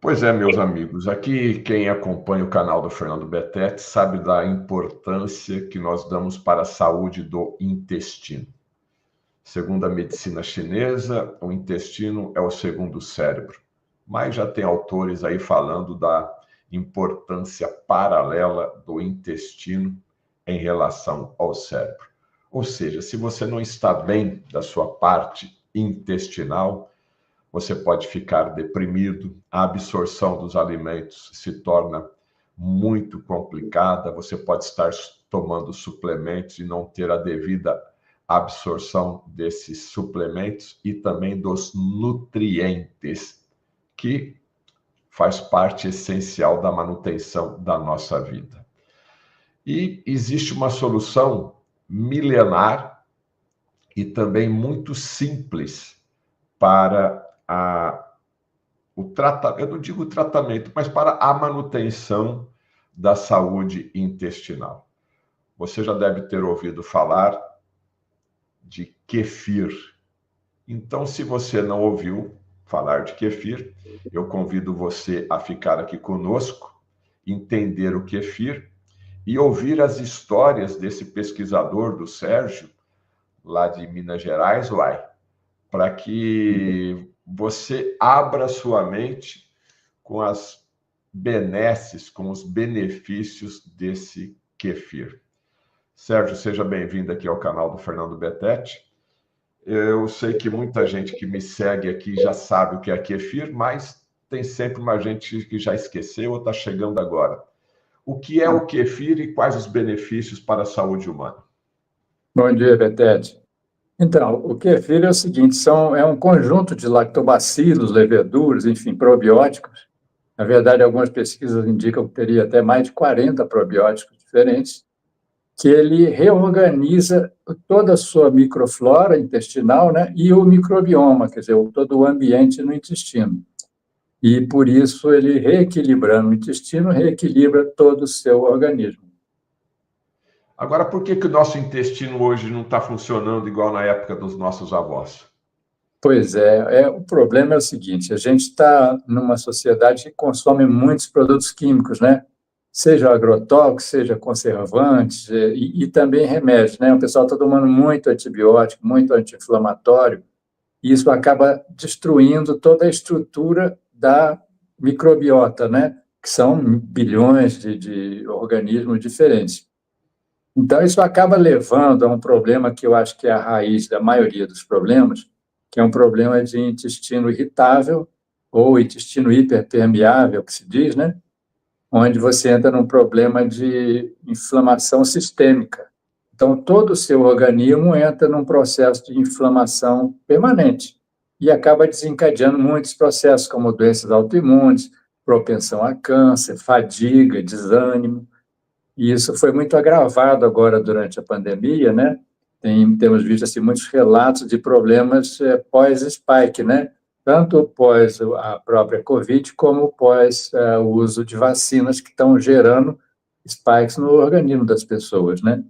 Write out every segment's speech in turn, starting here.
Pois é, meus amigos, aqui quem acompanha o canal do Fernando Betete sabe da importância que nós damos para a saúde do intestino. Segundo a medicina chinesa, o intestino é o segundo cérebro, mas já tem autores aí falando da importância paralela do intestino em relação ao cérebro. Ou seja, se você não está bem da sua parte intestinal, você pode ficar deprimido, a absorção dos alimentos se torna muito complicada, você pode estar tomando suplementos e não ter a devida absorção desses suplementos e também dos nutrientes, que faz parte essencial da manutenção da nossa vida. E existe uma solução milenar e também muito simples para o tratamento, eu não digo tratamento, mas para a manutenção da saúde intestinal. Você já deve ter ouvido falar de kefir. Então, se você não ouviu falar de kefir, eu convido você a ficar aqui conosco, entender o kefir e ouvir as histórias desse pesquisador, do Sérgio, lá de Minas Gerais, para que você abra sua mente com as benesses, com os benefícios desse kefir. Sérgio, seja bem-vindo aqui ao canal do Fernando Betete. Eu sei que muita gente que me segue aqui já sabe o que é kefir, mas tem sempre uma gente que já esqueceu ou está chegando agora. O que é o kefir e quais os benefícios para a saúde humana? Bom dia, Betete. Então, o kefir é o seguinte, é um conjunto de lactobacilos, leveduras, enfim, probióticos. Na verdade, algumas pesquisas indicam que teria até mais de 40 probióticos diferentes, que ele reorganiza toda a sua microflora intestinal, né, e o microbioma, quer dizer, todo o ambiente no intestino. E, por isso, ele reequilibrando o intestino, reequilibra todo o seu organismo. Agora, por que o nosso intestino hoje não está funcionando igual na época dos nossos avós? Pois o problema é o seguinte, a gente está numa sociedade que consome muitos produtos químicos, né? Seja agrotóxicos, seja conservantes e também remédios, né? O pessoal está tomando muito antibiótico, muito anti-inflamatório, e isso acaba destruindo toda a estrutura da microbiota, né? Que são bilhões de organismos diferentes. Então, isso acaba levando a um problema que eu acho que é a raiz da maioria dos problemas, que é um problema de intestino irritável ou intestino hiperpermeável, que se diz, né? Onde você entra num problema de inflamação sistêmica. Então, todo o seu organismo entra num processo de inflamação permanente e acaba desencadeando muitos processos, como doenças autoimunes, propensão a câncer, fadiga, desânimo. E isso foi muito agravado agora durante a pandemia, né? Temos visto assim, muitos relatos de problemas pós-spike, né? Tanto pós a própria Covid, como pós o uso de vacinas que estão gerando spikes no organismo das pessoas, né?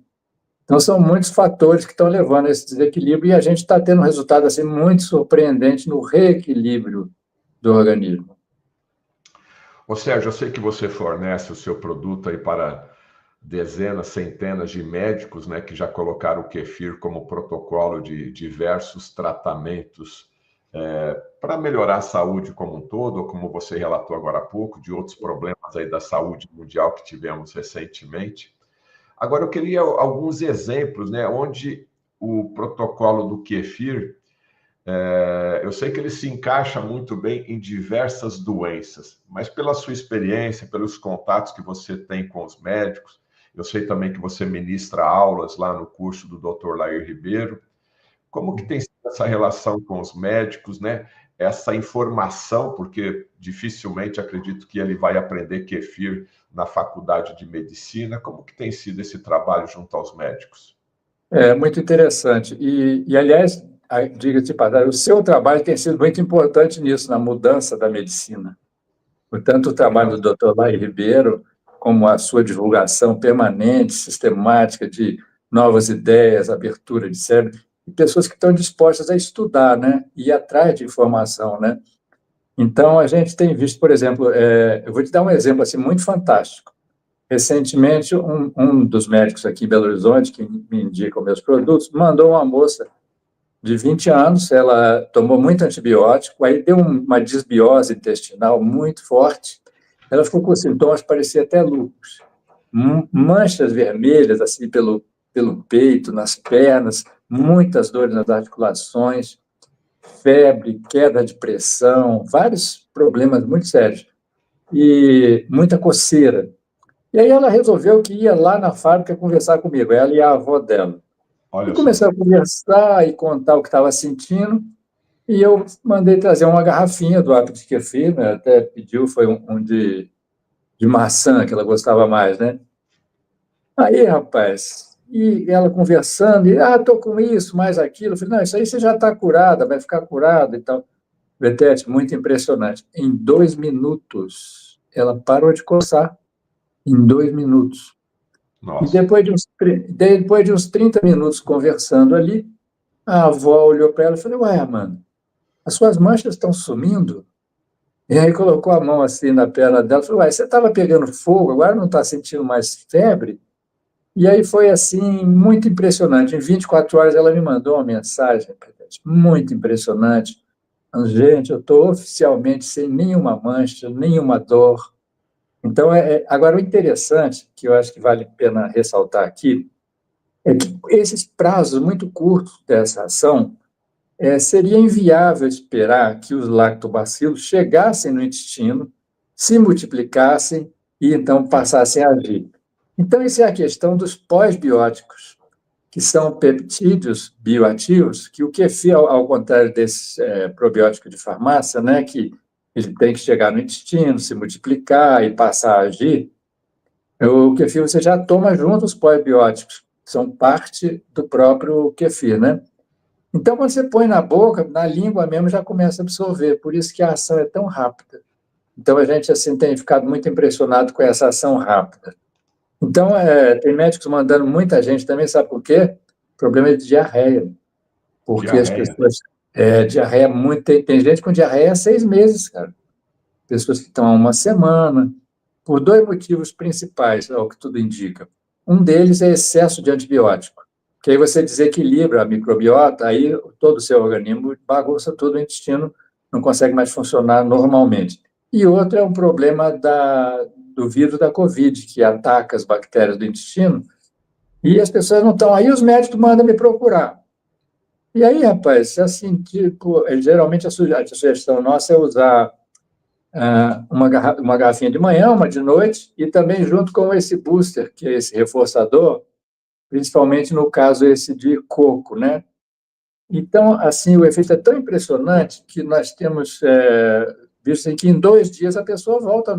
Então, são muitos fatores que estão levando a esse desequilíbrio e a gente está tendo um resultado assim, muito surpreendente no reequilíbrio do organismo. Ô Sérgio, eu sei que você fornece o seu produto aí para dezenas, centenas de médicos, né, que já colocaram o kefir como protocolo de diversos tratamentos para melhorar a saúde como um todo, ou como você relatou agora há pouco, de outros problemas aí da saúde mundial que tivemos recentemente. Agora, eu queria alguns exemplos, né, onde o protocolo do kefir, eu sei que ele se encaixa muito bem em diversas doenças, mas pela sua experiência, pelos contatos que você tem com os médicos, eu sei também que você ministra aulas lá no curso do Dr. Lair Ribeiro. Como que tem sido essa relação com os médicos, né? Essa informação, porque dificilmente acredito que ele vai aprender kefir na faculdade de medicina. Como que tem sido esse trabalho junto aos médicos? É muito interessante. Aliás, diga-se de passagem, o seu trabalho tem sido muito importante nisso, na mudança da medicina. Tanto o trabalho do Dr. Lair Ribeiro, como a sua divulgação permanente, sistemática de novas ideias, abertura de cérebro, e pessoas que estão dispostas a estudar, né? E ir atrás de informação, né? Então, a gente tem visto, por exemplo, eu vou te dar um exemplo assim, muito fantástico. Recentemente, um dos médicos aqui em Belo Horizonte, que me indica os meus produtos, mandou uma moça de 20 anos, ela tomou muito antibiótico, aí deu uma desbiose intestinal muito forte, ela ficou com sintomas, parecia até lúpus, manchas vermelhas assim pelo peito, nas pernas, muitas dores nas articulações, febre, queda de pressão, vários problemas muito sérios, e muita coceira. E aí ela resolveu que ia lá na fábrica conversar comigo, ela e a avó dela. E Olha só. começou a conversar e contar o que estava sentindo, e eu mandei trazer uma garrafinha do Apit Kefir, né? Até pediu, foi um de maçã, que ela gostava mais, né? Aí, rapaz, e ela conversando, e, tô com isso, mais aquilo. Eu falei, não, isso aí você já está curada, vai ficar curada e tal. Betete, muito impressionante. Em 2 minutos, ela parou de coçar. Em 2 minutos. E Nossa. depois de uns 30 minutos conversando ali, a avó olhou para ela e falou, ué, mano, as suas manchas estão sumindo? E aí colocou a mão assim na perna dela e falou, ué, você estava pegando fogo, agora não está sentindo mais febre? E aí foi assim, muito impressionante. Em 24 horas ela me mandou uma mensagem, muito impressionante. Gente, eu estou oficialmente sem nenhuma mancha, nenhuma dor. Então, agora o interessante, que eu acho que vale a pena ressaltar aqui, é que esses prazos muito curtos dessa ação, seria inviável esperar que os lactobacilos chegassem no intestino, se multiplicassem e então passassem a agir. Então, isso é a questão dos pós-bióticos, que são peptídeos bioativos, que o kefir, ao contrário desse probiótico de farmácia, né, que ele tem que chegar no intestino, se multiplicar e passar a agir, o kefir você já toma junto os pós-bióticos, são parte do próprio kefir, né? Então, quando você põe na boca, na língua mesmo, já começa a absorver, por isso que a ação é tão rápida. Então, a gente, assim, tem ficado muito impressionado com essa ação rápida. Então, tem médicos mandando muita gente também, sabe por quê? Problema de diarreia, porque as Diarreia. pessoas... diarreia muito... Tem gente com diarreia há 6 meses, cara. Pessoas que estão há uma semana, por 2 motivos principais, ao que tudo indica. Um deles é excesso de antibiótico, que aí você desequilibra a microbiota, aí todo o seu organismo bagunça tudo, o intestino não consegue mais funcionar normalmente. E outro é um problema do vírus da Covid, que ataca as bactérias do intestino, e as pessoas não estão aí, os médicos mandam me procurar. E aí, rapaz, assim, tipo, geralmente a sugestão nossa é usar uma garrafinha de manhã, uma de noite, e também junto com esse booster, que é esse reforçador, principalmente no caso esse de coco, né? Então, assim, o efeito é tão impressionante que nós temos visto que em 2 dias a pessoa volta ao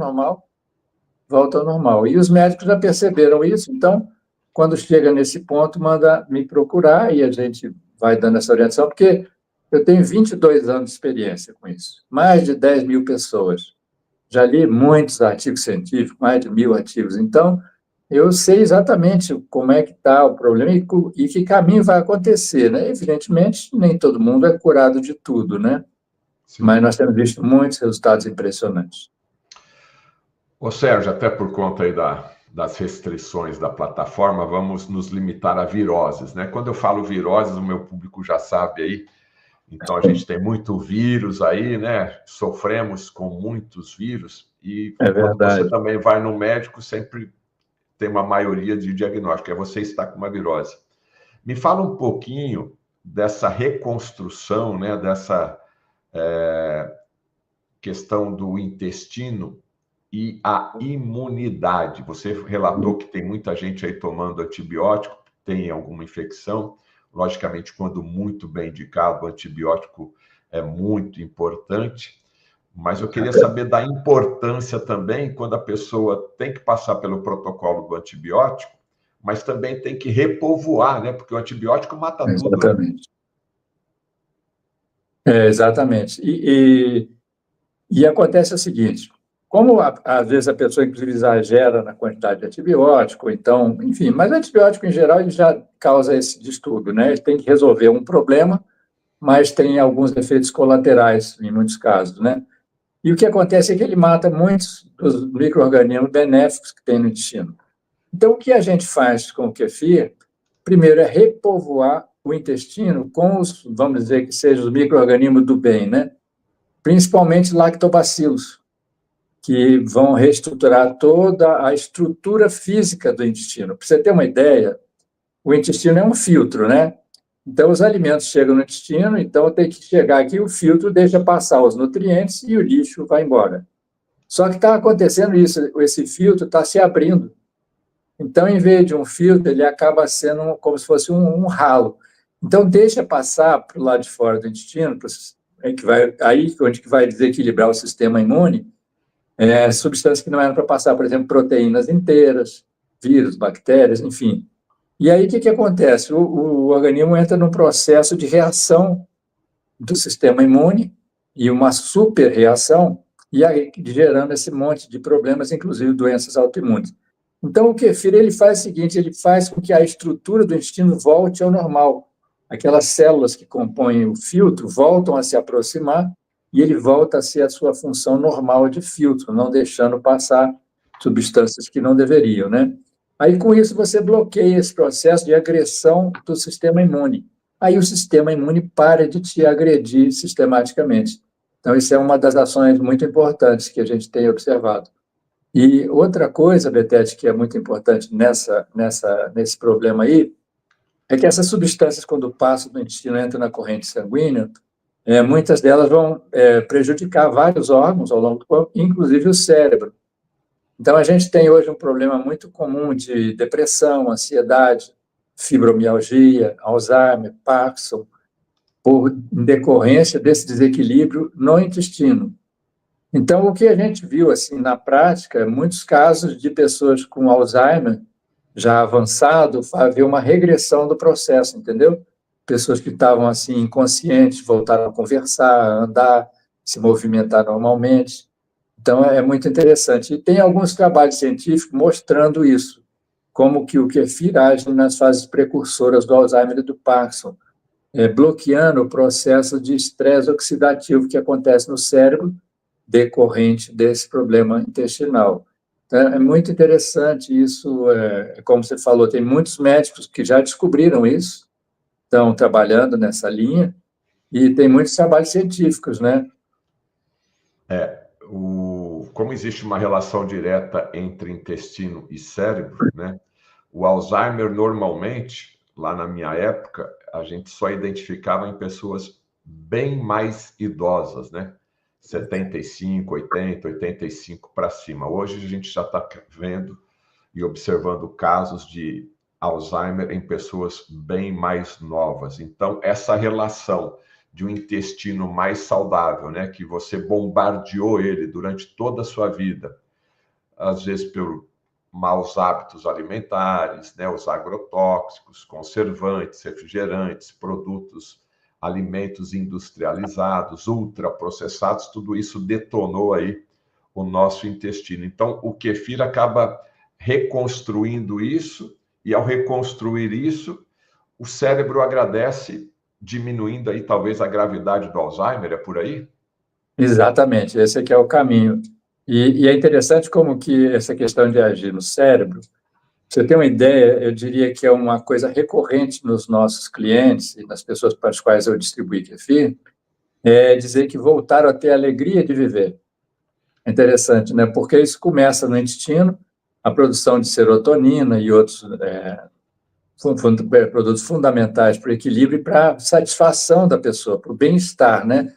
normal. E os médicos já perceberam isso, então, quando chega nesse ponto, manda me procurar e a gente vai dando essa orientação, porque eu tenho 22 anos de experiência com isso, mais de 10 mil pessoas. Já li muitos artigos científicos, mais de 1.000 artigos. Então, eu sei exatamente como é que está o problema e que caminho vai acontecer, né? Evidentemente, nem todo mundo é curado de tudo, né? Sim. Mas nós temos visto muitos resultados impressionantes. Ô Sérgio, até por conta aí das restrições da plataforma, vamos nos limitar a viroses, né? Quando eu falo viroses, o meu público já sabe aí. Então, a gente tem muito vírus aí, né? Sofremos com muitos vírus. E É quando você verdade. também vai no médico, sempre tem uma maioria de diagnóstico, é você está com uma virose. Me fala um pouquinho dessa reconstrução, né? Dessa questão do intestino e a imunidade. Você relatou que tem muita gente aí tomando antibiótico, tem alguma infecção. Logicamente, quando muito bem indicado, o antibiótico é muito importante. Mas eu queria saber da importância também quando a pessoa tem que passar pelo protocolo do antibiótico, mas também tem que repovoar, né? Porque o antibiótico mata tudo, né? Exatamente. Exatamente. E acontece o seguinte, como às vezes a pessoa, inclusive, exagera na quantidade de antibiótico, então, enfim, mas o antibiótico, em geral, ele já causa esse distúrbio, né? Ele tem que resolver um problema, mas tem alguns efeitos colaterais, em muitos casos, né? E o que acontece é que ele mata muitos dos micro-organismos benéficos que tem no intestino. Então, o que a gente faz com o kefir, primeiro, é repovoar o intestino com os, vamos dizer que sejam os micro-organismos do bem, né? Principalmente lactobacilos, que vão reestruturar toda a estrutura física do intestino. Para você ter uma ideia, o intestino é um filtro, né? Então, os alimentos chegam no intestino, então tem que chegar aqui, o filtro deixa passar os nutrientes e o lixo vai embora. Só que está acontecendo isso, esse filtro está se abrindo. Então, em vez de um filtro, ele acaba sendo como se fosse um ralo. Então, deixa passar para o lado de fora do intestino, aí onde que vai desequilibrar o sistema imune, substâncias que não eram para passar, por exemplo, proteínas inteiras, vírus, bactérias, enfim. E aí, o que acontece? O organismo entra num processo de reação do sistema imune e uma superreação, e aí gerando esse monte de problemas, inclusive doenças autoimunes. Então, o kefir ele faz o seguinte, ele faz com que a estrutura do intestino volte ao normal. Aquelas células que compõem o filtro voltam a se aproximar e ele volta a ser a sua função normal de filtro, não deixando passar substâncias que não deveriam, né? Aí, com isso, você bloqueia esse processo de agressão do sistema imune. Aí o sistema imune para de te agredir sistematicamente. Então, isso é uma das ações muito importantes que a gente tem observado. E outra coisa, Betete, que é muito importante nesse problema aí, é que essas substâncias, quando passam do intestino e entram na corrente sanguínea, muitas delas vão prejudicar vários órgãos ao longo do corpo, inclusive o cérebro. Então, a gente tem hoje um problema muito comum de depressão, ansiedade, fibromialgia, Alzheimer, Parkinson, em decorrência desse desequilíbrio no intestino. Então, o que a gente viu assim na prática, muitos casos de pessoas com Alzheimer já avançado, havia uma regressão do processo, entendeu? Pessoas que estavam assim inconscientes voltaram a conversar, a andar, se movimentar normalmente. Então, é muito interessante. E tem alguns trabalhos científicos mostrando isso, como que o kefir age nas fases precursoras do Alzheimer e do Parkinson, bloqueando o processo de estresse oxidativo que acontece no cérebro decorrente desse problema intestinal. Então, é muito interessante isso, como você falou, tem muitos médicos que já descobriram isso, estão trabalhando nessa linha, e tem muitos trabalhos científicos, né? Como existe uma relação direta entre intestino e cérebro, né? O Alzheimer, normalmente, lá na minha época, a gente só identificava em pessoas bem mais idosas, né? 75, 80, 85 para cima. Hoje a gente já está vendo e observando casos de Alzheimer em pessoas bem mais novas. Então, essa relação de um intestino mais saudável, né, que você bombardeou ele durante toda a sua vida, às vezes por maus hábitos alimentares, né, os agrotóxicos, conservantes, refrigerantes, produtos, alimentos industrializados, ultraprocessados, tudo isso detonou aí o nosso intestino. Então, o kefir acaba reconstruindo isso, e ao reconstruir isso, o cérebro agradece, diminuindo aí talvez a gravidade do Alzheimer, é por aí? Exatamente, esse aqui é o caminho. E é interessante como que essa questão de agir no cérebro, pra você ter uma ideia, eu diria que é uma coisa recorrente nos nossos clientes e nas pessoas para as quais eu distribuí kefir, é dizer que voltaram a ter a alegria de viver. É interessante, né? Porque isso começa no intestino, a produção de serotonina e outros produtos fundamentais para o equilíbrio e para a satisfação da pessoa, para o bem-estar, né?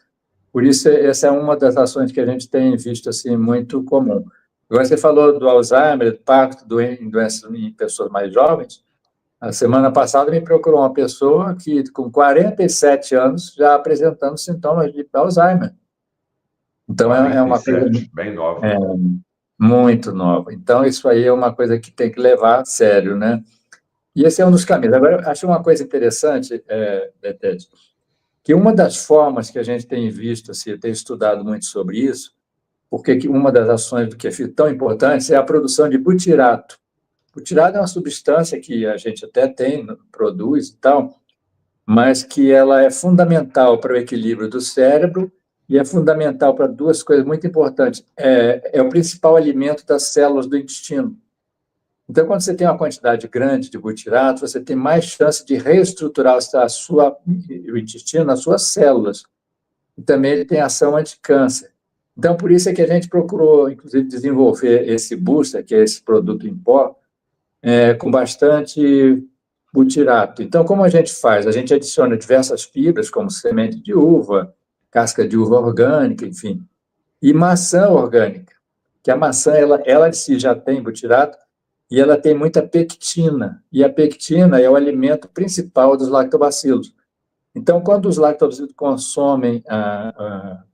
Por isso, essa é uma das ações que a gente tem visto assim, muito comum. Agora, você falou do Alzheimer, do Parkinson, doenças em pessoas mais jovens. A semana passada me procurou uma pessoa que, com 47 anos, já apresentando sintomas de Alzheimer. Então, 47, é uma coisa bem nova. Muito nova. Então, isso aí é uma coisa que tem que levar a sério, né? E esse é um dos caminhos. Agora, eu acho uma coisa interessante, Betete, que uma das formas que a gente tem visto, assim, eu tenho estudado muito sobre isso, porque uma das ações do kefir tão importantes é a produção de butirato. Butirato é uma substância que a gente até tem, produz e tal, mas que ela é fundamental para o equilíbrio do cérebro e é fundamental para duas coisas muito importantes. É o principal alimento das células do intestino. Então, quando você tem uma quantidade grande de butirato, você tem mais chance de reestruturar o intestino nas suas células. E também ele tem ação anti-câncer. Então, por isso é que a gente procurou, inclusive, desenvolver esse booster, que é esse produto em pó, com bastante butirato. Então, como a gente faz? A gente adiciona diversas fibras, como semente de uva, casca de uva orgânica, enfim, e maçã orgânica, que a maçã, ela em si já tem butirato, e ela tem muita pectina, e a pectina é o alimento principal dos lactobacilos. Então, quando os lactobacilos consomem a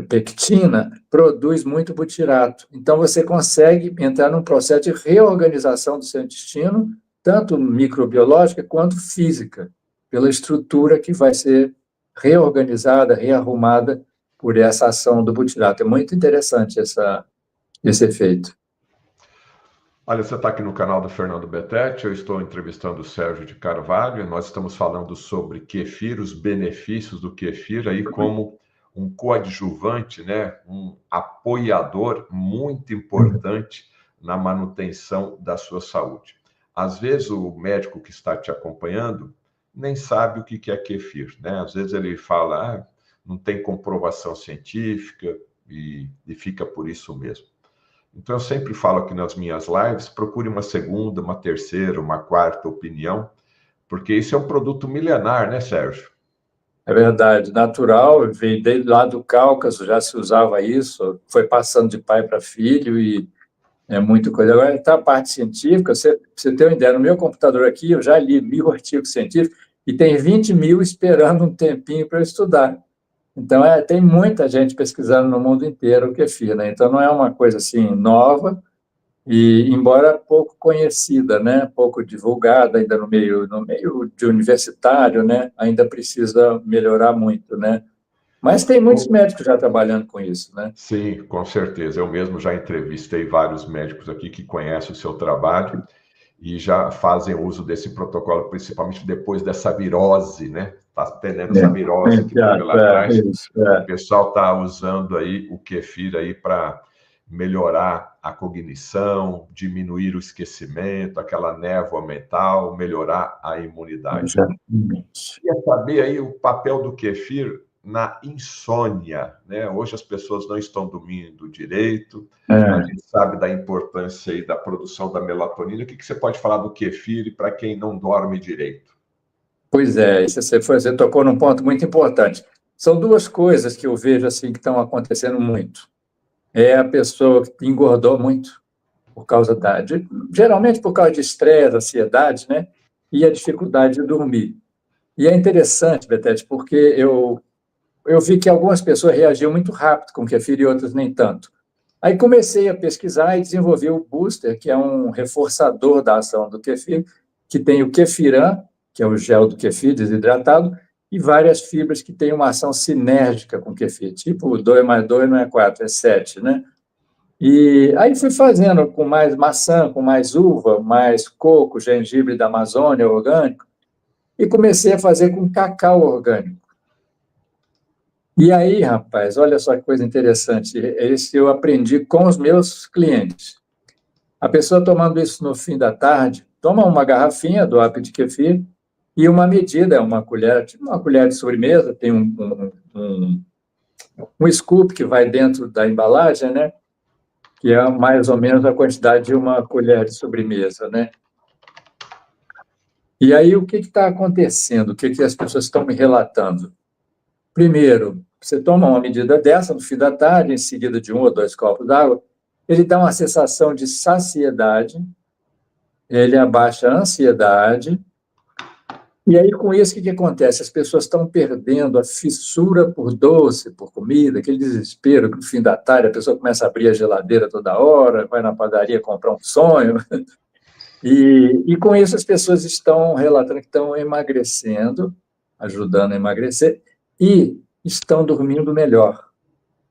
pectina, produz muito butirato. Então, você consegue entrar num processo de reorganização do seu intestino, tanto microbiológica quanto física, pela estrutura que vai ser reorganizada, rearrumada por essa ação do butirato. É muito interessante esse efeito. Olha, você está aqui no canal do Fernando Betete, eu estou entrevistando o Sérgio de Carvalho, e nós estamos falando sobre kefir, os benefícios do kefir, aí como um coadjuvante, né, um apoiador muito importante na manutenção da sua saúde. Às vezes o médico que está te acompanhando nem sabe o que é kefir, né? Às vezes ele fala, não tem comprovação científica e fica por isso mesmo. Então, eu sempre falo aqui nas minhas lives, procure uma segunda, uma terceira, uma quarta opinião, porque isso é um produto milenar, né, Sérgio? É verdade, natural, veio desde lá do Cáucaso, já se usava isso, foi passando de pai para filho e é muita coisa. Agora, está a parte científica, você ter uma ideia, no meu computador aqui, eu já li 1.000 artigos científicos e tem 20.000 esperando um tempinho para eu estudar. Então, tem muita gente pesquisando no mundo inteiro o kefir, né? Então, não é uma coisa assim nova, e embora pouco conhecida, né? Pouco divulgada ainda no meio de universitário, né? Ainda precisa melhorar muito, né? Mas tem muitos médicos já trabalhando com isso, né? Sim, com certeza. Eu mesmo já entrevistei vários médicos aqui que conhecem o seu trabalho e já fazem uso desse protocolo, principalmente depois dessa virose, né? Está tendo essa virose que teve lá atrás. O pessoal está usando aí o kefir aí para melhorar a cognição, diminuir o esquecimento, aquela névoa mental, melhorar a imunidade. Queria saber aí o papel do kefir na insônia, né? Hoje as pessoas não estão dormindo direito, a gente sabe da importância aí da produção da melatonina. O que você pode falar do kefir para quem não dorme direito? Pois é, você tocou num ponto muito importante. São duas coisas que eu vejo assim que estão acontecendo muito. É a pessoa que engordou muito por causa geralmente por causa de estresse, ansiedade, né? E a dificuldade de dormir. E é interessante, Betete, porque eu vi que algumas pessoas reagiam muito rápido com o kefir e outras nem tanto. Aí comecei a pesquisar e desenvolvi o Booster, que é um reforçador da ação do kefir, que tem o kefiram, que é o gel do kefir desidratado, e várias fibras que têm uma ação sinérgica com o kefir, tipo 2 mais 2 não é 4, é 7, né? E aí fui fazendo com mais maçã, com mais uva, mais coco, gengibre da Amazônia orgânico, e comecei a fazer com cacau orgânico. E aí, rapaz, olha só que coisa interessante, esse eu aprendi com os meus clientes. A pessoa tomando isso no fim da tarde, toma uma garrafinha do app de kefir e uma medida, uma colher, tipo uma colher de sobremesa, tem um scoop que vai dentro da embalagem, né? Que é mais ou menos a quantidade de uma colher de sobremesa, né? E aí, o que está acontecendo? O que as pessoas estão me relatando? Primeiro, você toma uma medida dessa no fim da tarde, em seguida de 1 ou 2 copos d'água, ele dá uma sensação de saciedade, ele abaixa a ansiedade, e aí, com isso, o que acontece? As pessoas estão perdendo a fissura por doce, por comida, aquele desespero que no fim da tarde a pessoa começa a abrir a geladeira toda hora, vai na padaria comprar um sonho, e com isso as pessoas estão relatando que estão emagrecendo, ajudando a emagrecer, e estão dormindo melhor.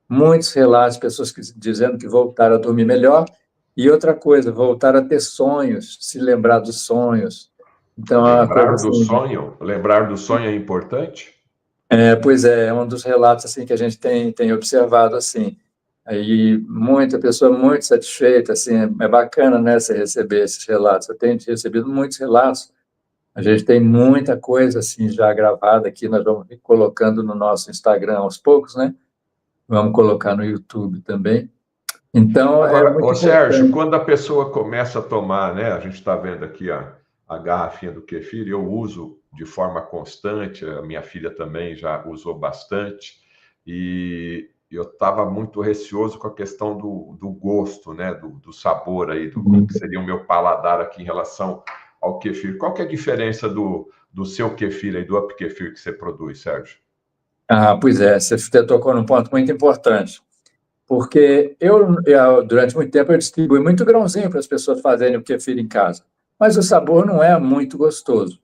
Muitos relatos, pessoas dizendo que voltaram a dormir melhor, e outra coisa, voltaram a ter sonhos, se lembrar dos sonhos. Então, lembrar do sonho é importante? Pois é um dos relatos assim que a gente tem observado assim. Aí muita pessoa muito satisfeita, assim, é bacana, né, você receber esses relatos. Eu tenho recebido muitos relatos. A gente tem muita coisa assim já gravada aqui, nós vamos ir colocando no nosso Instagram aos poucos, né? Vamos colocar no YouTube também. Então é Agora, muito ô Sérgio, importante. quando a pessoa começa a tomar, né? A gente está vendo aqui a garrafinha do kefir, eu uso de forma constante, a minha filha também já usou bastante, e eu estava muito receoso com a questão do gosto, né? Do sabor aí, como que seria o meu paladar aqui em relação ao kefir. Qual que é a diferença do seu kefir aí, do Up Kefir que você produz, Sérgio? Pois é, você tocou num ponto muito importante, porque durante muito tempo, eu distribuí muito grãozinho para as pessoas fazerem o kefir em casa, mas o sabor não é muito gostoso.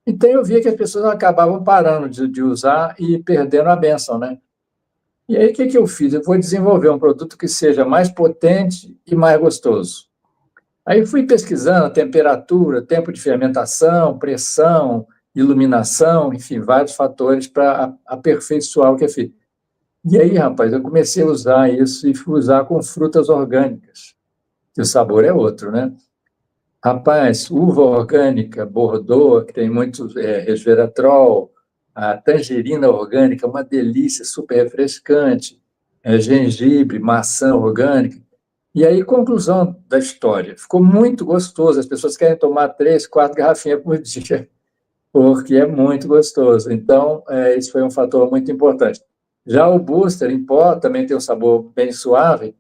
Então, eu via que as pessoas acabavam parando de usar e perdendo a bênção, né? E aí, o que eu fiz? Eu vou desenvolver um produto que seja mais potente e mais gostoso. Aí, fui pesquisando a temperatura, tempo de fermentação, pressão, iluminação, enfim, vários fatores para aperfeiçoar o kefir. E aí, rapaz, eu comecei a usar isso e fui usar com frutas orgânicas, que o sabor é outro, né? Rapaz, uva orgânica, Bordeaux, que tem muito resveratrol, a tangerina orgânica, uma delícia, super refrescante, gengibre, maçã orgânica. E aí, conclusão da história, ficou muito gostoso, as pessoas querem tomar 3, 4 garrafinhas por dia, porque é muito gostoso. Então, isso foi um fator muito importante. Já o Booster em pó também tem um sabor bem suave,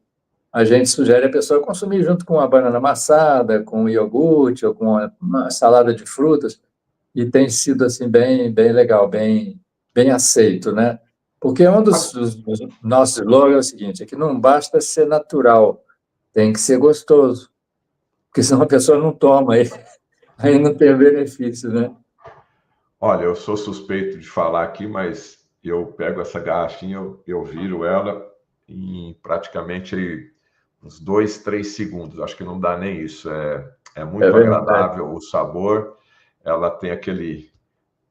a gente sugere a pessoa consumir junto com a banana amassada, com iogurte ou com uma salada de frutas, e tem sido assim bem legal, bem aceito, né? Porque um dos nossos slogans é o seguinte, é que não basta ser natural, tem que ser gostoso, porque senão a pessoa não toma, aí não tem benefício, né? Olha, eu sou suspeito de falar aqui, mas eu pego essa garrafinha, eu viro ela em praticamente uns 2, 3 segundos. Acho que não dá nem isso. É É muito verdade, agradável o sabor. Ela tem aquele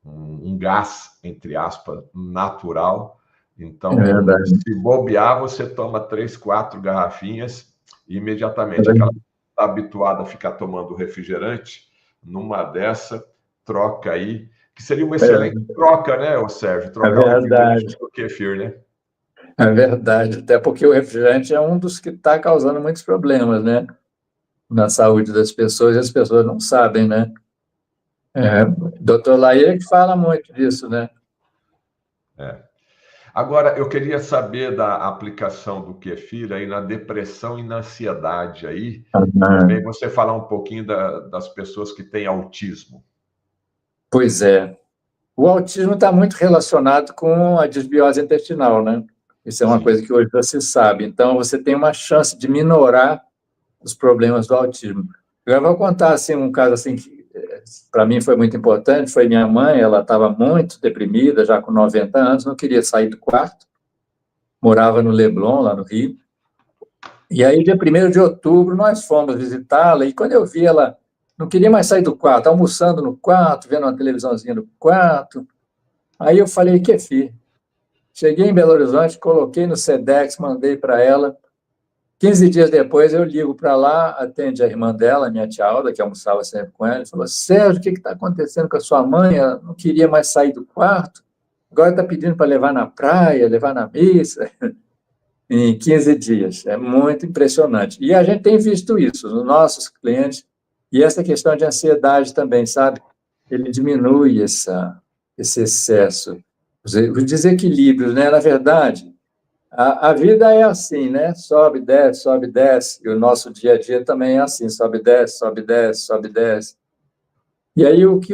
um gás, entre aspas, natural. é Então, verdade, se bobear, você toma 3, 4 garrafinhas e é imediatamente. Aquela verdade. que está habituada a ficar tomando refrigerante, numa dessa, troca aí, que seria uma excelente troca, né, ô Sérgio? É Trocar o refrigerante verdade. por kefir, né? É verdade, até porque o refrigerante é um dos que está causando muitos problemas, né, na saúde das pessoas, e as pessoas não sabem, né? Dr. Laia que fala muito disso, né? É. Agora, eu queria saber da aplicação do kefir aí na depressão e na ansiedade aí, e também Ah, você falar um pouquinho das pessoas que têm autismo. pois é. O autismo está muito relacionado com a desbiose intestinal, né? Isso é uma Sim. coisa que hoje já se sabe. Então, você tem uma chance de minorar os problemas do autismo. Eu vou contar assim um caso assim que para mim foi muito importante, foi minha mãe, ela estava muito deprimida, já com 90 anos, não queria sair do quarto, morava no Leblon, lá no Rio. E aí, dia 1º de outubro, nós fomos visitá-la, e quando eu vi ela, não queria mais sair do quarto, almoçando no quarto, vendo uma televisãozinha no quarto. Aí eu falei, que filho? Cheguei em Belo Horizonte, coloquei no Sedex, mandei para ela. 15 dias depois, eu ligo para lá, atende a irmã dela, minha tia Alda, que almoçava sempre com ela, e falou, Sérgio, o que está acontecendo com a sua mãe? Ela não queria mais sair do quarto, agora está pedindo para levar na praia, levar na missa. Em 15 dias. É muito impressionante. E a gente tem visto isso nos nossos clientes, e essa questão de ansiedade também, sabe? Ele diminui esse excesso, os desequilíbrios, né? Na verdade, a vida é assim, né? Sobe, desce, e o nosso dia a dia também é assim, sobe, desce, sobe, desce, sobe, desce. E aí o que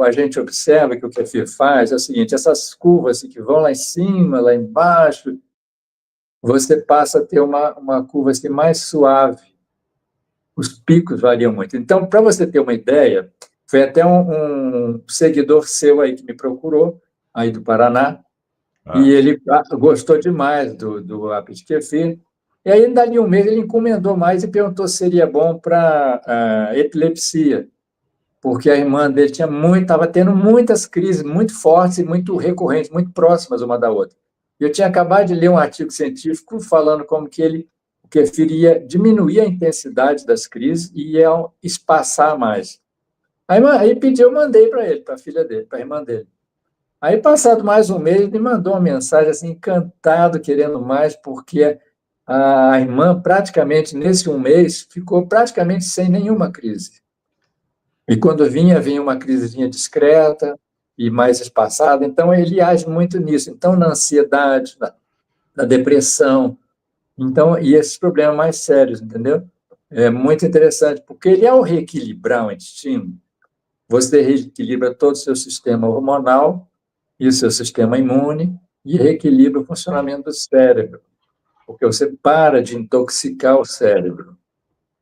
a gente observa, que o Kefir faz, é o seguinte, essas curvas assim, que vão lá em cima, lá embaixo, você passa a ter uma curva assim, mais suave. Os picos variam muito. Então, para você ter uma ideia, foi até um seguidor seu aí que me procurou, aí do Paraná, e Ah, ele gostou demais do Apit Kefir. E aí, dali um mês, ele encomendou mais e perguntou se seria bom para epilepsia. porque a irmã dele estava tendo muitas crises muito fortes e muito recorrentes, muito próximas uma da outra. Eu tinha acabado de ler um artigo científico falando como que o kefir ia diminuir a intensidade das crises e ia espaçar mais. Aí pediu, eu mandei para ele, para a filha dele, para a irmã dele. Aí, passado mais um mês, ele me mandou uma mensagem assim, encantado, querendo mais, porque a irmã, praticamente, nesse um mês, ficou praticamente sem nenhuma crise. E quando vinha uma crisezinha discreta e mais espaçada. Então, ele age muito nisso. Então, na ansiedade, na depressão, então, e esses problemas mais sérios, entendeu? É muito interessante, porque ele, ao reequilibrar o intestino, você reequilibra todo o seu sistema hormonal e o seu sistema imune e reequilibra o funcionamento do cérebro, porque você para de intoxicar o cérebro.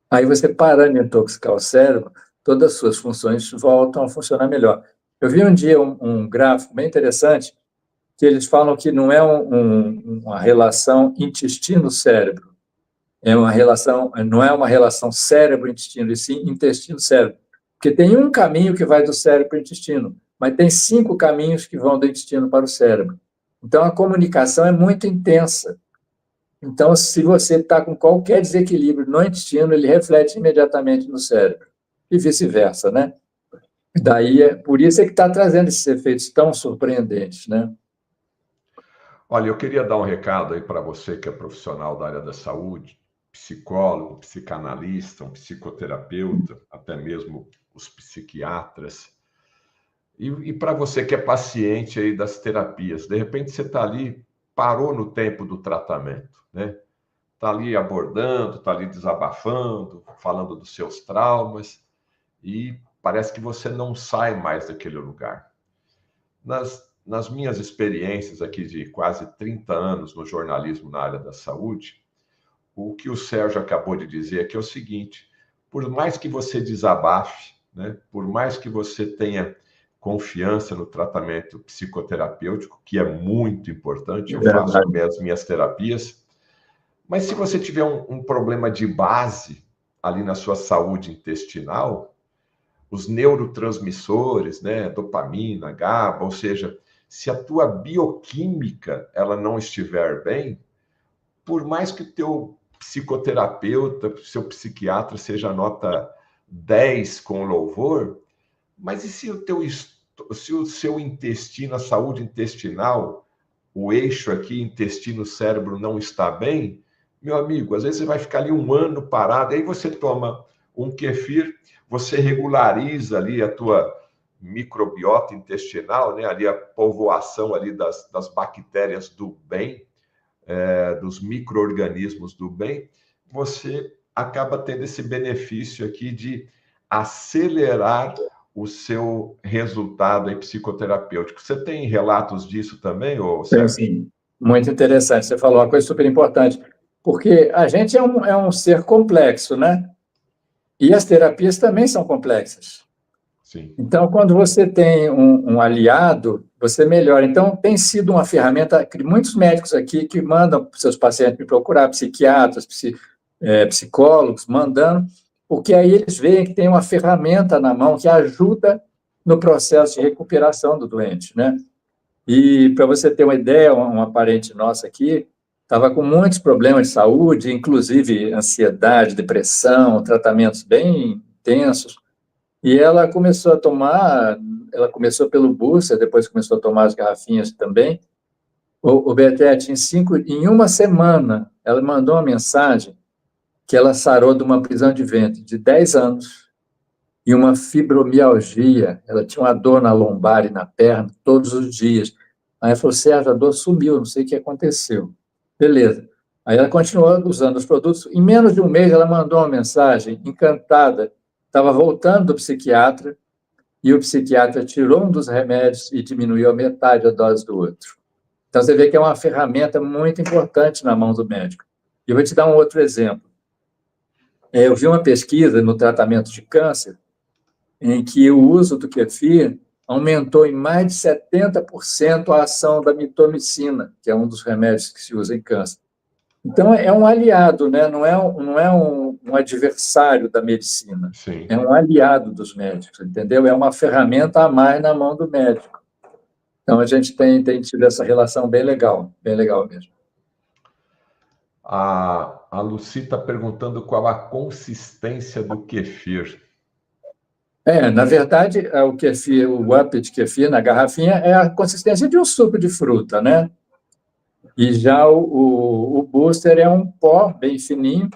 Aí você parando de intoxicar o cérebro, todas as suas funções voltam a funcionar melhor. Eu vi um dia um gráfico bem interessante, que eles falam que não é uma relação intestino-cérebro, não é uma relação cérebro-intestino, e sim intestino-cérebro. Porque tem um caminho que vai do cérebro para o intestino, mas tem 5 caminhos que vão do intestino para o cérebro. Então, a comunicação é muito intensa. Então, se você está com qualquer desequilíbrio no intestino, ele reflete imediatamente no cérebro. E vice-versa, né? Daí, por isso é que está trazendo esses efeitos tão surpreendentes, né? Olha, eu queria dar um recado aí para você que é profissional da área da saúde, psicólogo, psicanalista, um psicoterapeuta, até mesmo os psiquiatras. E para você que é paciente aí das terapias, de repente você está ali, parou no tempo do tratamento, né? Está ali abordando, está ali desabafando, falando dos seus traumas, e parece que você não sai mais daquele lugar. Nas minhas experiências aqui de quase 30 anos no jornalismo na área da saúde, o que o Sérgio acabou de dizer aqui é o seguinte: por mais que você desabafe, né, por mais que você tenha confiança no tratamento psicoterapêutico, que é muito importante, eu faço também as minhas terapias, mas se você tiver um problema de base ali na sua saúde intestinal, os neurotransmissores, né, dopamina, GABA, ou seja, se a tua bioquímica ela não estiver bem, por mais que o teu psicoterapeuta, seu psiquiatra seja nota 10 com louvor, mas e se o seu intestino, a saúde intestinal, o eixo aqui, intestino-cérebro, não está bem, meu amigo, às vezes você vai ficar ali um ano parado, aí você toma um kefir, você regulariza ali a tua microbiota intestinal, né? Ali a povoação ali das bactérias do bem, dos micro-organismos do bem, você acaba tendo esse benefício aqui de acelerar o seu resultado aí psicoterapêutico. Você tem relatos disso também, ou Sérgio? Sim, muito interessante. Você falou uma coisa super importante, porque a gente é um ser complexo, né? E as terapias também são complexas. Sim. Então, quando você tem um aliado, você melhora. Então, tem sido uma ferramenta que muitos médicos aqui que mandam seus pacientes me procurar, psiquiatras, psicólogos, mandando, porque aí eles veem que tem uma ferramenta na mão que ajuda no processo de recuperação do doente, né? E, para você ter uma ideia, uma parente nossa aqui estava com muitos problemas de saúde, inclusive ansiedade, depressão, tratamentos bem intensos. E ela começou a tomar, ela começou pelo booster, depois começou a tomar as garrafinhas também. O Betete, em uma semana, ela mandou uma mensagem que ela sarou de uma prisão de ventre de 10 anos e uma fibromialgia. Ela tinha uma dor na lombar e na perna todos os dias. Aí ela falou: Sérgio, a dor sumiu, não sei o que aconteceu. Beleza. Aí ela continuou usando os produtos. Em menos de um mês, ela mandou uma mensagem encantada. Estava voltando do psiquiatra e o psiquiatra tirou um dos remédios e diminuiu a metade a dose do outro. Então, você vê que é uma ferramenta muito importante na mão do médico. E eu vou te dar um outro exemplo. Eu vi uma pesquisa no tratamento de câncer em que o uso do kefir aumentou em mais de 70% a ação da mitomicina, que é um dos remédios que se usa em câncer. Então, é um aliado, né? Não é um adversário da medicina, Sim. é um aliado dos médicos, entendeu? É uma ferramenta a mais na mão do médico. Então, a gente tem tido essa relação bem legal mesmo. A Lucy está perguntando qual a consistência do kefir. Na verdade, o kefir, o up de kefir na garrafinha é a consistência de um suco de fruta, né? E já o booster é um pó bem fininho,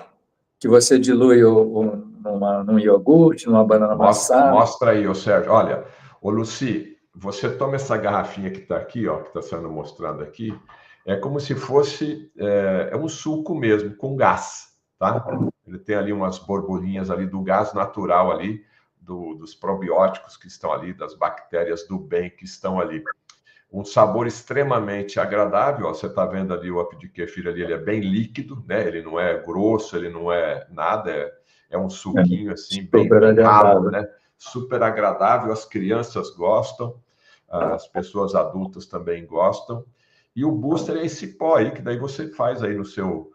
que você dilui num iogurte, numa banana maçã. Mostra aí, ô Sérgio. Olha, ô Lucy, você toma essa garrafinha que está aqui, ó, que está sendo mostrado aqui, é como se fosse um suco mesmo, com gás, tá? Ele tem ali umas borbulhinhas ali do gás natural ali, dos probióticos que estão ali, das bactérias do bem que estão ali. Um sabor extremamente agradável, ó, você está vendo ali o up de kefir ali, ele é bem líquido, né? Ele não é grosso, ele não é nada, é um suquinho assim, bem ralo, né? Super agradável, as crianças gostam, as pessoas adultas também gostam. E o booster é esse pó aí, que daí você faz aí no seu,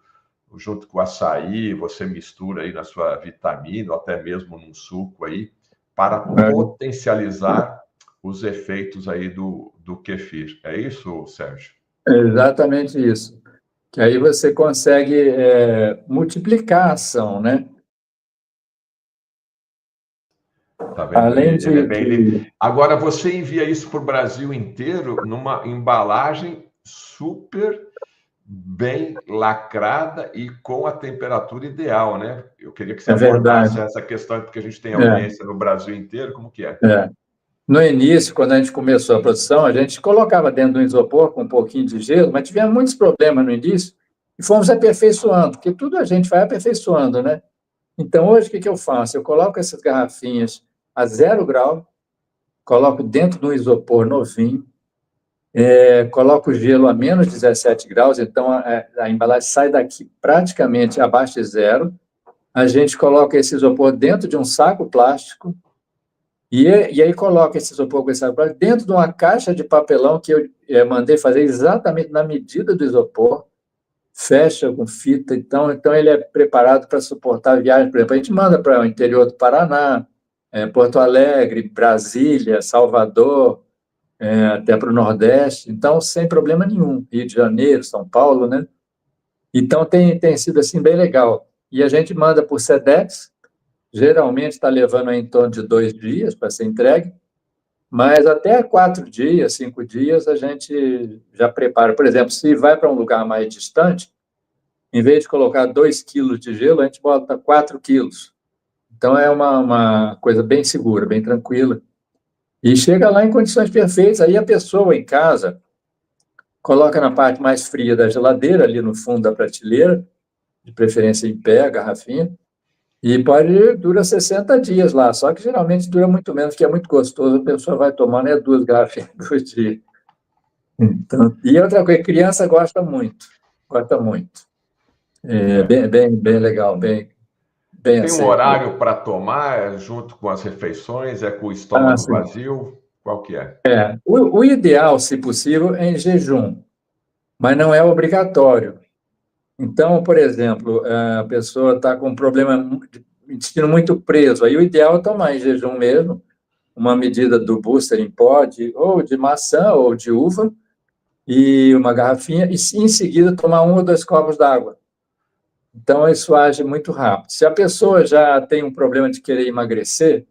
junto com o açaí, você mistura aí na sua vitamina, ou até mesmo num suco aí, para potencializar os efeitos aí do kefir. É isso, Sérgio? É exatamente isso. Que aí você consegue multiplicar a ação, né? Tá vendo? Além Ele é bem... Agora, você envia isso para o Brasil inteiro numa embalagem super bem lacrada e com a temperatura ideal, né? Eu queria que você abordasse essa questão, porque a gente tem audiência no Brasil inteiro, como que é? No início, quando a gente começou a produção, a gente colocava dentro do isopor com um pouquinho de gelo, mas tivemos muitos problemas no início e fomos aperfeiçoando, porque tudo a gente vai aperfeiçoando, né? Então, hoje, o que eu faço? Eu coloco essas garrafinhas a 0 grau, coloco dentro do isopor novinho, coloco o gelo a menos 17 graus, então a embalagem sai daqui praticamente abaixo de zero. A gente coloca esse isopor dentro de um saco plástico e aí coloca esse isopor com esse saco plástico dentro de uma caixa de papelão que eu mandei fazer exatamente na medida do isopor, fecha com fita, então ele é preparado para suportar viagem. Por exemplo, a gente manda para o interior do Paraná, Porto Alegre, Brasília, Salvador, até para o Nordeste, então sem problema nenhum. Rio de Janeiro, São Paulo, né? Então tem sido assim bem legal. E a gente manda por Sedex, geralmente está levando em torno de 2 dias para ser entregue, mas até 4 dias, 5 dias a gente já prepara. Por exemplo, se vai para um lugar mais distante, em vez de colocar 2 quilos de gelo, a gente bota 4 quilos. Então é uma coisa bem segura, bem tranquila. E chega lá em condições perfeitas, aí a pessoa em casa coloca na parte mais fria da geladeira, ali no fundo da prateleira, de preferência em pé, a garrafinha, e dura 60 dias lá, só que geralmente dura muito menos, porque é muito gostoso, a pessoa vai tomando 2 garrafinhas por dia. Então, e outra coisa, criança gosta muito, gosta muito. Bem legal, bem Tem aceito. um horário para tomar junto com as refeições? É com o estômago vazio? Qual que é? O ideal, se possível, é em jejum, mas não é obrigatório. Então, por exemplo, a pessoa está com um problema de intestino muito preso, aí o ideal é tomar em jejum mesmo, uma medida do booster em pó, ou de maçã ou de uva, e uma garrafinha, e em seguida tomar 1 ou 2 copos d'água. Então, isso age muito rápido. Se a pessoa já tem um problema de querer emagrecer,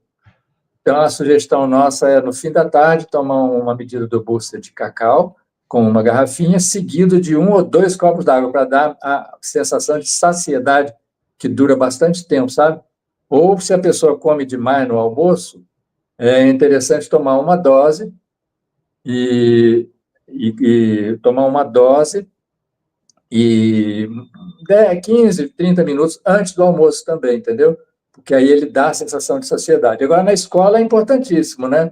então a sugestão nossa é, no fim da tarde, tomar uma medida do booster de cacau, com uma garrafinha, seguido de 1 ou 2 copos d'água, para dar a sensação de saciedade, que dura bastante tempo, sabe? Ou, se a pessoa come demais no almoço, é interessante tomar uma dose e tomar uma dose e 15, 30 minutos antes do almoço também, entendeu? Porque aí ele dá a sensação de saciedade. Agora, na escola é importantíssimo, né?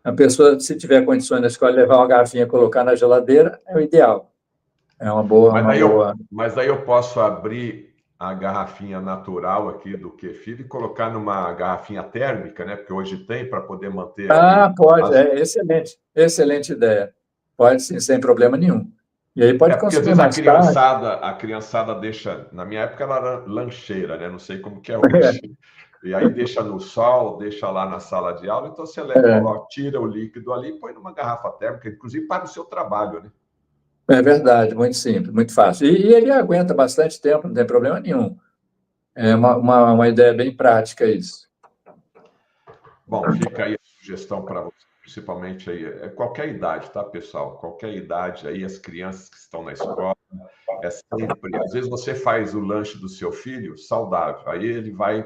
A pessoa, se tiver condições na escola, levar uma garrafinha e colocar na geladeira, é o ideal. É uma boa... Mas daí eu posso abrir a garrafinha natural aqui do kefir e colocar numa garrafinha térmica, né? Porque hoje tem para poder manter... Pode, excelente ideia. Pode sim, sem problema nenhum. E aí pode Porque às consumir vezes mais tarde. a criançada deixa, na minha época era lancheira, né? Não sei como que é hoje. E aí deixa no sol, deixa lá na sala de aula, então você coloca, tira o líquido ali e põe numa garrafa térmica, inclusive para o seu trabalho, né? É verdade, muito simples, muito fácil. E ele aguenta bastante tempo, não tem problema nenhum. É uma ideia bem prática isso. Bom, fica aí a sugestão para você, principalmente aí, qualquer idade, tá, pessoal? Qualquer idade aí, as crianças que estão na escola, é sempre. Às vezes você faz o lanche do seu filho saudável, aí ele vai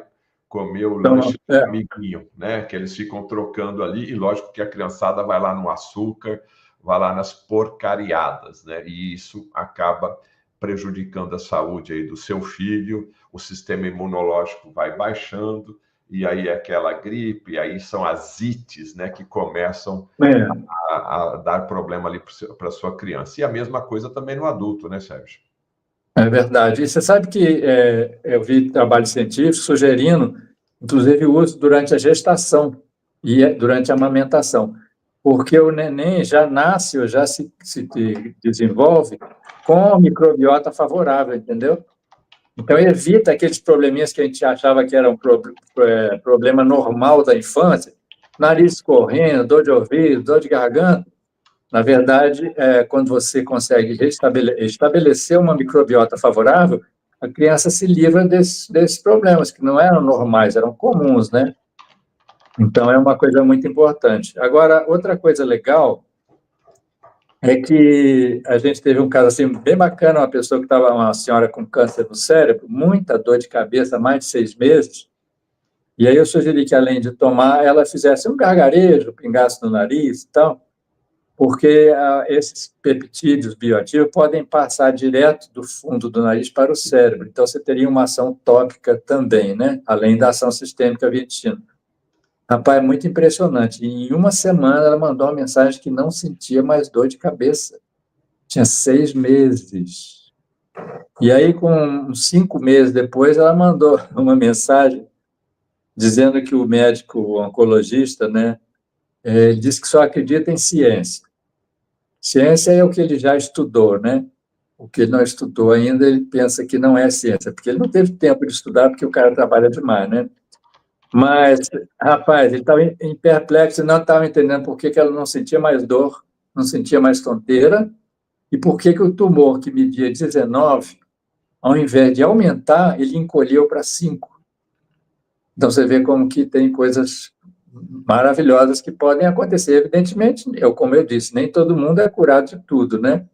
comer o Então, lanche do amiguinho, né? Que eles ficam trocando ali, e lógico que a criançada vai lá no açúcar, vai lá nas porcariadas, né? E isso acaba prejudicando a saúde aí do seu filho, o sistema imunológico vai baixando, e aí é aquela gripe, aí são as ites, né, que começam a dar problema ali para a sua criança. E a mesma coisa também no adulto, né, Sérgio? é verdade. E você sabe que eu vi trabalho científico sugerindo, inclusive, o uso durante a gestação e durante a amamentação, porque o neném já nasce ou já se desenvolve com a microbiota favorável, entendeu? Então, evita aqueles probleminhas que a gente achava que era um problema normal da infância, nariz escorrendo, dor de ouvido, dor de garganta. Na verdade, quando você consegue estabelecer uma microbiota favorável, a criança se livra desses problemas, que não eram normais, eram comuns, né? Então, é uma coisa muito importante. Agora, outra coisa legal é que a gente teve um caso assim, bem bacana, uma pessoa que estava, uma senhora com câncer no cérebro, muita dor de cabeça, mais de 6 meses, e aí eu sugeri que, além de tomar, ela fizesse um gargarejo, pingasse no nariz e tal, porque esses peptídeos bioativos podem passar direto do fundo do nariz para o cérebro. Então, você teria uma ação tópica também, né? Além da ação sistêmica via intestino. Rapaz, é muito impressionante. Em uma semana, ela mandou uma mensagem que não sentia mais dor de cabeça. Tinha 6 meses. E aí, com uns 5 meses depois, ela mandou uma mensagem dizendo que o médico o oncologista, né, disse que só acredita em ciência. Ciência é o que ele já estudou, né? O que ele não estudou ainda, ele pensa que não é ciência, porque ele não teve tempo de estudar, porque o cara trabalha demais, né? Mas, rapaz, ele estava em perplexo, não estava entendendo por que ela não sentia mais dor, não sentia mais tonteira, e por que o tumor que media 19, ao invés de aumentar, ele encolheu para 5. Então, você vê como que tem coisas maravilhosas que podem acontecer. Evidentemente, como eu disse, nem todo mundo é curado de tudo, né?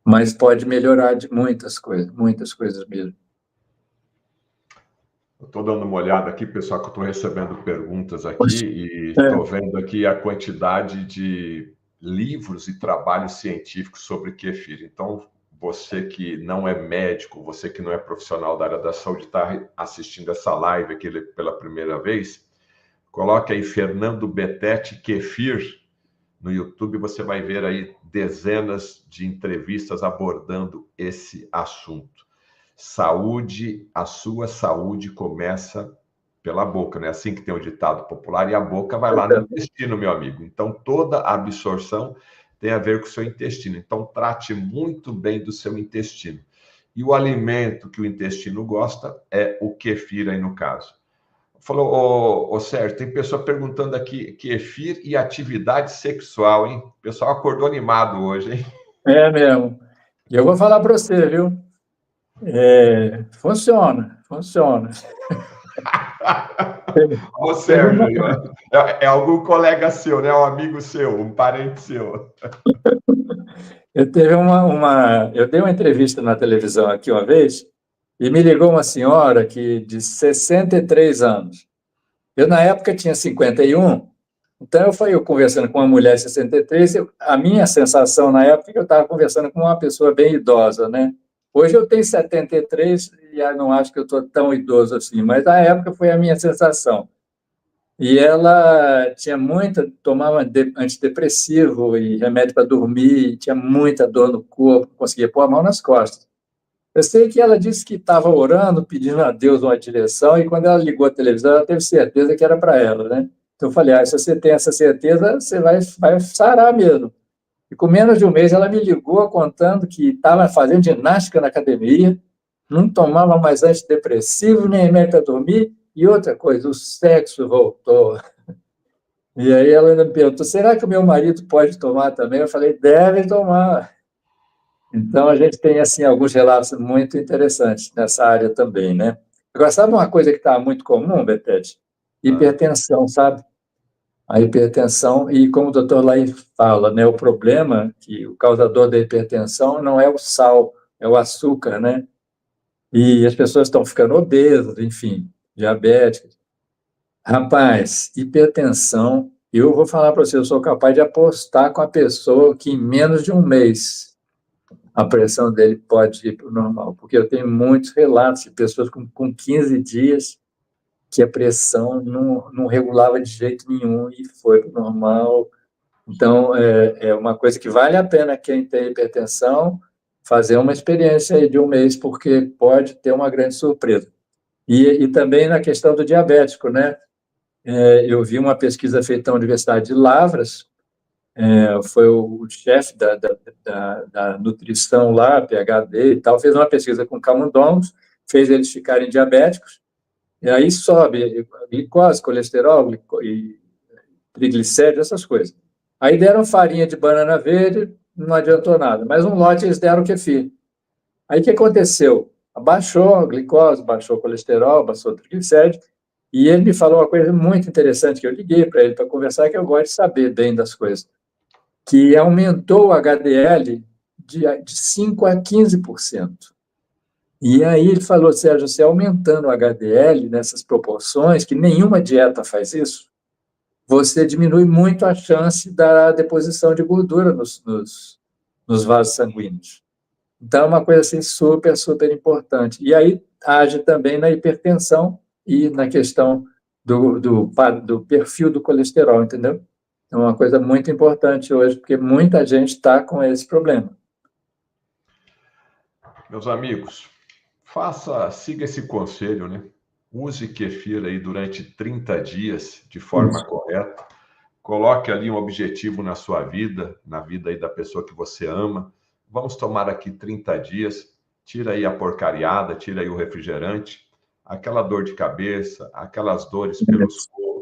Mas pode melhorar de muitas coisas mesmo. Estou dando uma olhada aqui, pessoal, que eu estou recebendo perguntas aqui e estou vendo aqui a quantidade de livros e trabalhos científicos sobre kefir. Então, você que não é médico, você que não é profissional da área da saúde, está assistindo essa live aqui pela primeira vez, coloque aí Fernando Betete Kefir no YouTube, você vai ver aí dezenas de entrevistas abordando esse assunto. Saúde, a sua saúde começa pela boca, né? Assim que tem o ditado popular, e a boca vai lá no intestino, meu amigo. Então, toda a absorção tem a ver com o seu intestino. Então, trate muito bem do seu intestino. E o alimento que o intestino gosta é o kefir aí no caso. Falou, Sérgio, tem pessoa perguntando aqui, kefir e atividade sexual, hein? O pessoal acordou animado hoje, hein? É mesmo. E eu vou falar para você, viu? Funciona. Ô, Sérgio, é algum colega seu, né? Um amigo seu, um parente seu. Eu dei uma entrevista na televisão aqui uma vez e me ligou uma senhora de 63 anos. Eu, na época, tinha 51, então eu conversando com uma mulher de 63, a minha sensação na época é que eu estava conversando com uma pessoa bem idosa, né? Hoje eu tenho 73 e não acho que eu estou tão idoso assim, mas na época foi a minha sensação. E ela tomava antidepressivo e remédio para dormir, tinha muita dor no corpo, conseguia pôr a mão nas costas. Eu sei que ela disse que estava orando, pedindo a Deus uma direção, e quando ela ligou a televisão, ela teve certeza que era para ela, né? Então eu falei, se você tem essa certeza, você vai sarar mesmo. E com menos de um mês, ela me ligou contando que estava fazendo ginástica na academia, não tomava mais antidepressivo, nem remédio para dormir, e outra coisa, o sexo voltou. E aí ela ainda me perguntou, será que o meu marido pode tomar também? Eu falei, deve tomar. Então, a gente tem, assim, alguns relatos muito interessantes nessa área também, né? Agora, sabe uma coisa que está muito comum, Betete? Hipertensão, sabe? A hipertensão, e como o doutor Lai fala, né, o problema, que o causador da hipertensão não é o sal, é o açúcar, né? E as pessoas estão ficando obesas, enfim, diabéticas. Rapaz, hipertensão, eu vou falar para você, eu sou capaz de apostar com a pessoa que em menos de um mês a pressão dele pode ir para o normal, porque eu tenho muitos relatos de pessoas com 15 dias que a pressão não regulava de jeito nenhum e foi para o normal. Então, é uma coisa que vale a pena quem tem hipertensão fazer uma experiência aí de um mês, porque pode ter uma grande surpresa. E também na questão do diabético, né? Eu vi uma pesquisa feita na Universidade de Lavras, foi o chefe da nutrição lá, PhD e tal, fez uma pesquisa com camundongos, fez eles ficarem diabéticos, e aí sobe glicose, colesterol e triglicéridos, essas coisas. Aí deram farinha de banana verde, não adiantou nada, mas um lote eles deram kefir. Aí o que aconteceu? Baixou a glicose, baixou o colesterol, baixou o triglicérides, e ele me falou uma coisa muito interessante, que eu liguei para ele para conversar, que eu gosto de saber bem das coisas, que aumentou o HDL de 5 a 15%. E aí ele falou, Sérgio, você aumentando o HDL nessas proporções, que nenhuma dieta faz isso, você diminui muito a chance da deposição de gordura nos vasos sanguíneos. Então, é uma coisa assim super, super importante. E aí age também na hipertensão e na questão do perfil do colesterol, entendeu? É uma coisa muito importante hoje, porque muita gente está com esse problema. Meus amigos, siga esse conselho, né? Use kefir aí durante 30 dias de forma correta. Coloque ali um objetivo na sua vida, na vida aí da pessoa que você ama. Vamos tomar aqui 30 dias. Tira aí a porcariada, tira aí o refrigerante, aquela dor de cabeça, aquelas dores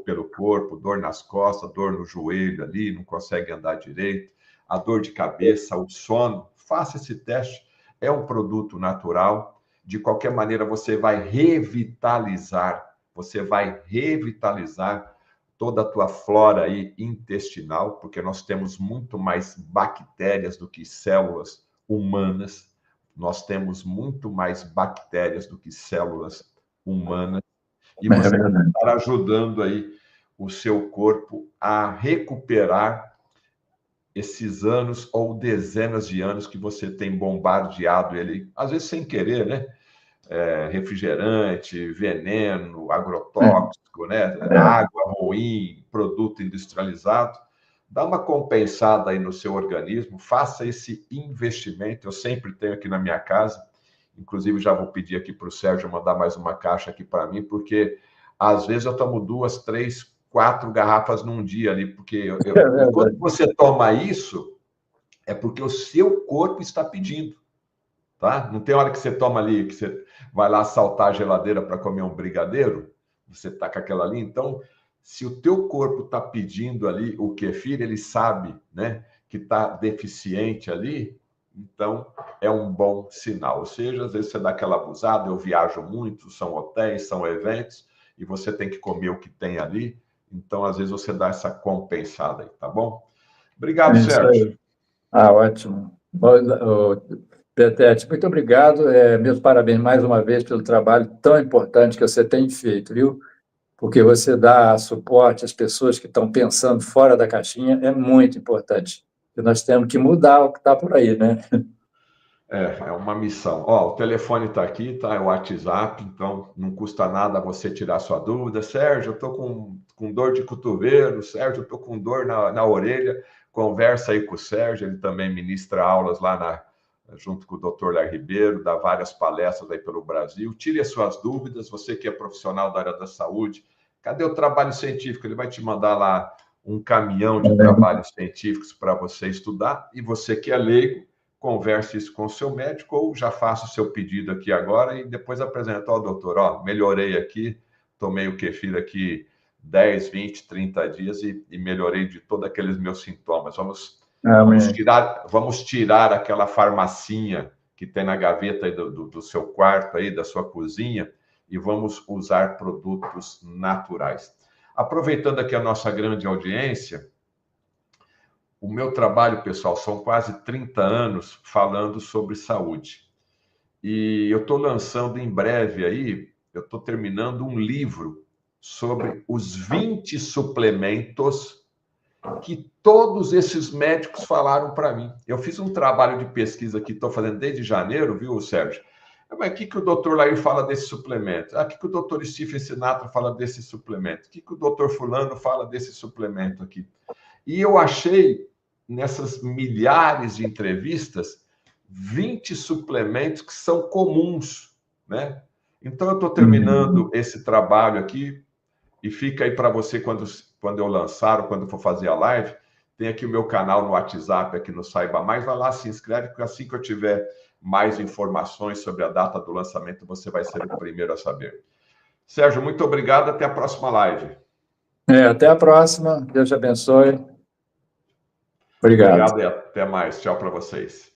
pelo corpo, dor nas costas, dor no joelho ali, não consegue andar direito, a dor de cabeça, o sono. Faça esse teste. É um produto natural. De qualquer maneira, você vai revitalizar toda a tua flora aí intestinal, porque nós temos muito mais bactérias do que células humanas. Nós temos muito mais bactérias do que células humanas. E você vai estar ajudando aí o seu corpo a recuperar esses anos ou dezenas de anos que você tem bombardeado ele, às vezes sem querer, né? Refrigerante, veneno, agrotóxico, né? Água ruim, produto industrializado. Dá uma compensada aí no seu organismo, faça esse investimento. Eu sempre tenho aqui na minha casa, inclusive já vou pedir aqui para o Sérgio mandar mais uma caixa aqui para mim, porque às vezes eu tomo 2, 3, 4 garrafas num dia ali, porque quando você toma isso, é porque o seu corpo está pedindo. Tá? Não tem hora que você toma ali, que você vai lá saltar a geladeira para comer um brigadeiro, você tá com aquela ali. Então, se o teu corpo está pedindo ali o kefir, ele sabe, né, que está deficiente ali, então é um bom sinal. Ou seja, às vezes você dá aquela abusada, eu viajo muito, são hotéis, são eventos, e você tem que comer o que tem ali, então às vezes você dá essa compensada aí, tá bom? Obrigado, Sérgio. Ótimo. Betete, muito obrigado. Meus parabéns mais uma vez pelo trabalho tão importante que você tem feito, viu? Porque você dá suporte às pessoas que estão pensando fora da caixinha, é muito importante. E nós temos que mudar o que está por aí, né? É uma missão. Ó, o telefone está aqui, tá? É o WhatsApp, então não custa nada você tirar sua dúvida. Sérgio, eu estou com dor de cotovelo. Sérgio, eu estou com dor na orelha. Conversa aí com o Sérgio, ele também ministra aulas lá junto com o Dr. Léo Ribeiro, dá várias palestras aí pelo Brasil. Tire as suas dúvidas, você que é profissional da área da saúde. Cadê o trabalho científico? Ele vai te mandar lá um caminhão de trabalhos científicos para você estudar, e você que é leigo, converse isso com o seu médico, ou já faça o seu pedido aqui agora e depois apresenta ao doutor, ó, melhorei aqui, tomei o kefir aqui 10, 20, 30 dias e melhorei de todos aqueles meus sintomas. Vamos tirar aquela farmacinha que tem na gaveta aí do seu quarto, aí, da sua cozinha, e vamos usar produtos naturais. Aproveitando aqui a nossa grande audiência, o meu trabalho, pessoal, são quase 30 anos falando sobre saúde. E eu estou lançando em breve aí, eu estou terminando um livro sobre os 20 suplementos que todos esses médicos falaram para mim. Eu fiz um trabalho de pesquisa que estou fazendo desde janeiro, viu, Sérgio? Mas o que o doutor Lair fala desse suplemento? O que o doutor Stephen Sinatra fala desse suplemento? O que o doutor fulano fala desse suplemento aqui? E eu achei, nessas milhares de entrevistas, 20 suplementos que são comuns, né? Então, eu estou terminando esse trabalho aqui, e fica aí para você, quando eu lançar, ou quando for fazer a live, tem aqui o meu canal no WhatsApp, aqui no Saiba Mais, vai lá, se inscreve, porque assim que eu tiver mais informações sobre a data do lançamento, você vai ser o primeiro a saber. Sérgio, muito obrigado, até a próxima live. Até a próxima, Deus te abençoe. Obrigado. Obrigado e até mais. Tchau para vocês.